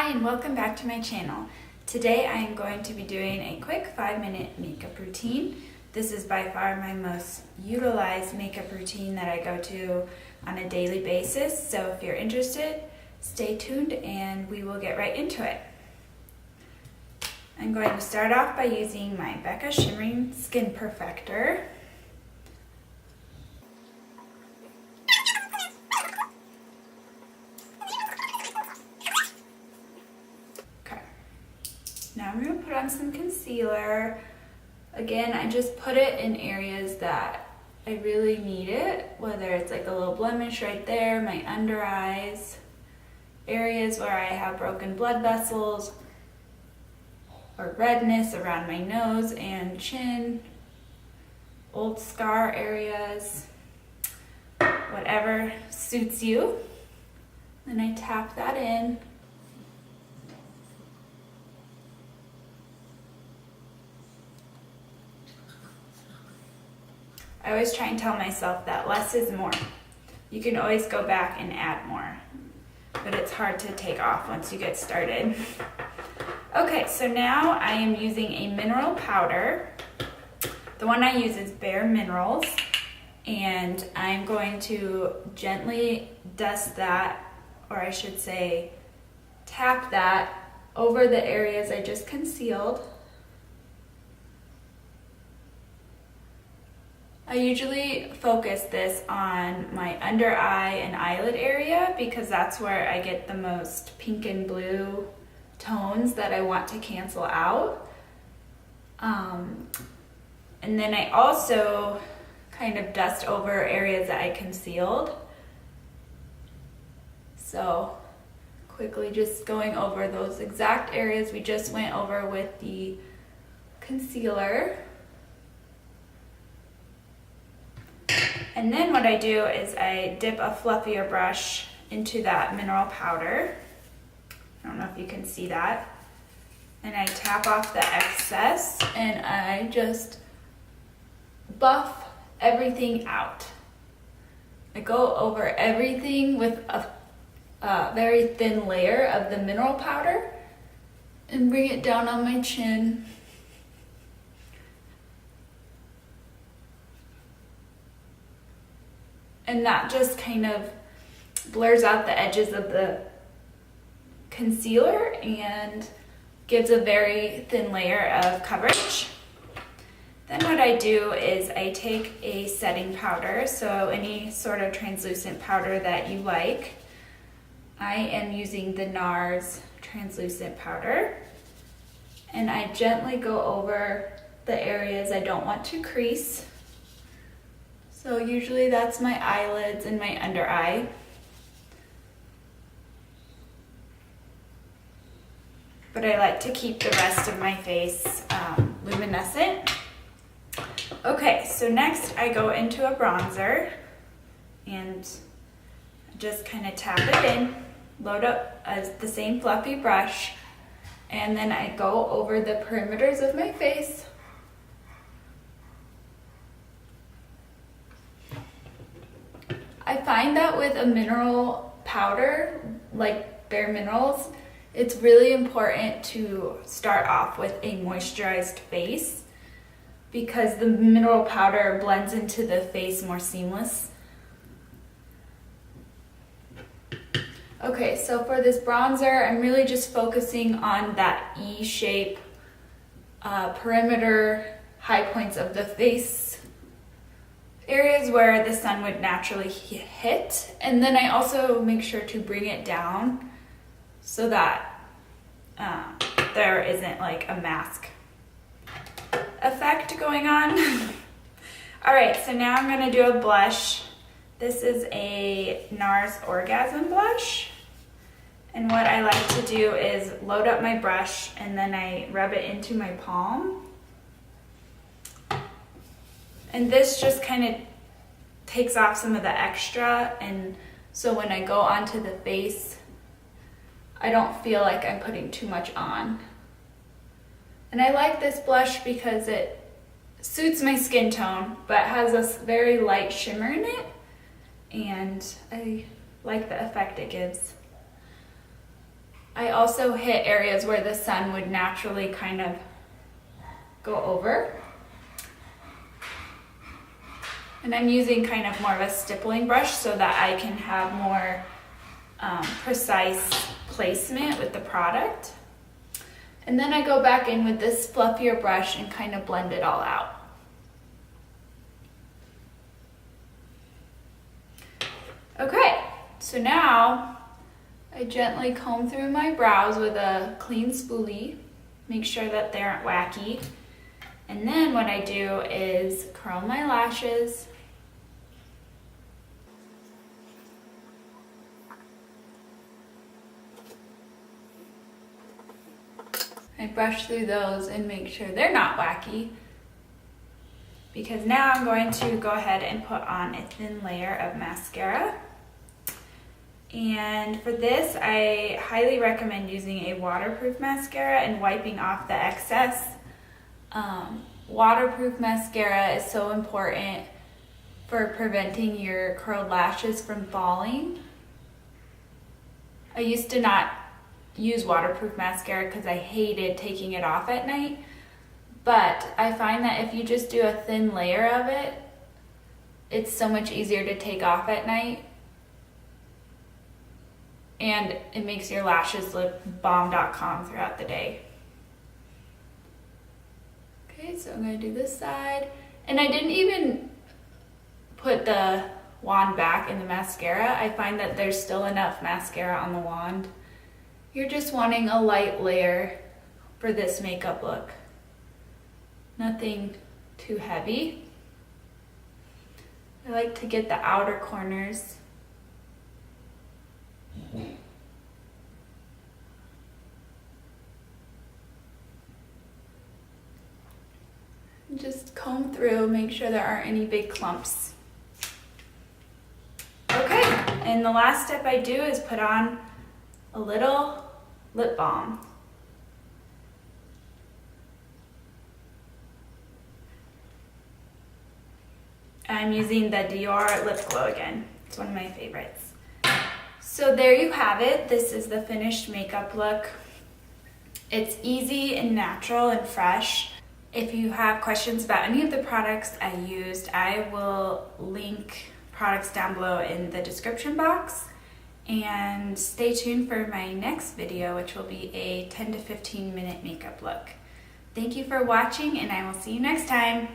Hi and welcome back to my channel. Today I am going to be doing a quick 5-minute makeup routine. This is by far my most utilized makeup routine that I go to on a daily basis. So if you're interested, stay tuned and we will get right into it. I'm going to start off by using my Becca Shimmering Skin Perfector. Now I'm going to put on some concealer. Again, I just put it in areas that I really need it, whether it's like a little blemish right there, my under eyes, areas where I have broken blood vessels, or redness around my nose and chin, old scar areas, whatever suits you. Then I tap that in. I always try and tell myself that less is more. You can always go back and add more, but it's hard to take off once you get started. Okay, so now I am using a mineral powder. The one I use is Bare Minerals, and I'm going to gently dust that, or I should say tap that over the areas I just concealed. I usually focus this on my under eye and eyelid area because that's where I get the most pink and blue tones that I want to cancel out. And then I also kind of dust over areas that I concealed. So quickly just going over those exact areas we just went over with the concealer. And then what I do is I dip a fluffier brush into that mineral powder. I don't know if you can see that. And I tap off the excess and I just buff everything out. I go over everything with a very thin layer of the mineral powder and bring it down on my chin. And that just kind of blurs out the edges of the concealer and gives a very thin layer of coverage. Then what I do is I take a setting powder, so any sort of translucent powder that you like. I am using the NARS translucent powder, and I gently go over the areas I don't want to crease. So usually that's my eyelids and my under eye. But I like to keep the rest of my face luminescent. Okay, so next I go into a bronzer and just kind of tap it in, load up the same fluffy brush, and then I go over the perimeters of my face. I find that with a mineral powder, like Bare Minerals, it's really important to start off with a moisturized face because the mineral powder blends into the face more seamless. Okay, so for this bronzer, I'm really just focusing on that E shape, perimeter, high points of the face, areas where the sun would naturally hit. And then I also make sure to bring it down so that there isn't like a mask effect going on. All right, so now I'm gonna do a blush. This is a NARS Orgasm blush. And what I like to do is load up my brush and then I rub it into my palm. And this just kind of takes off some of the extra, and so when I go onto the face, I don't feel like I'm putting too much on. And I like this blush because it suits my skin tone, but has a very light shimmer in it, and I like the effect it gives. I I also hit areas where the sun would naturally kind of go over. And I'm using kind of more of a stippling brush so that I can have more precise placement with the product. And then I go back in with this fluffier brush and kind of blend it all out. Okay, so now I gently comb through my brows with a clean spoolie, make sure that they aren't wacky. And then what I do is curl my lashes. I brush through those and make sure they're not wacky, because now I'm going to go ahead and put on a thin layer of mascara. And for this, I highly recommend using a waterproof mascara and wiping off the excess. Waterproof mascara is so important for preventing your curled lashes from falling. I used to not use waterproof mascara because I hated taking it off at night, but I find that if you just do a thin layer of it, it's so much easier to take off at night, and it makes your lashes look bomb.com throughout the day. Okay, so I'm going to do this side, and I didn't even put the wand back in the mascara. I find that there's still enough mascara on the wand. You're just wanting a light layer for this makeup look. Nothing too heavy. I like to get the outer corners. Just comb through, make sure there aren't any big clumps. Okay, and the last step I do is put on a little lip balm. I'm using the Dior Lip Glow again. It's one of my favorites. So there you have it. This is the finished makeup look. It's easy and natural and fresh. If you have questions about any of the products I used, I will link products down below in the description box. And stay tuned for my next video, which will be a 10 to 15 minute makeup look. Thank you for watching, and I will see you next time.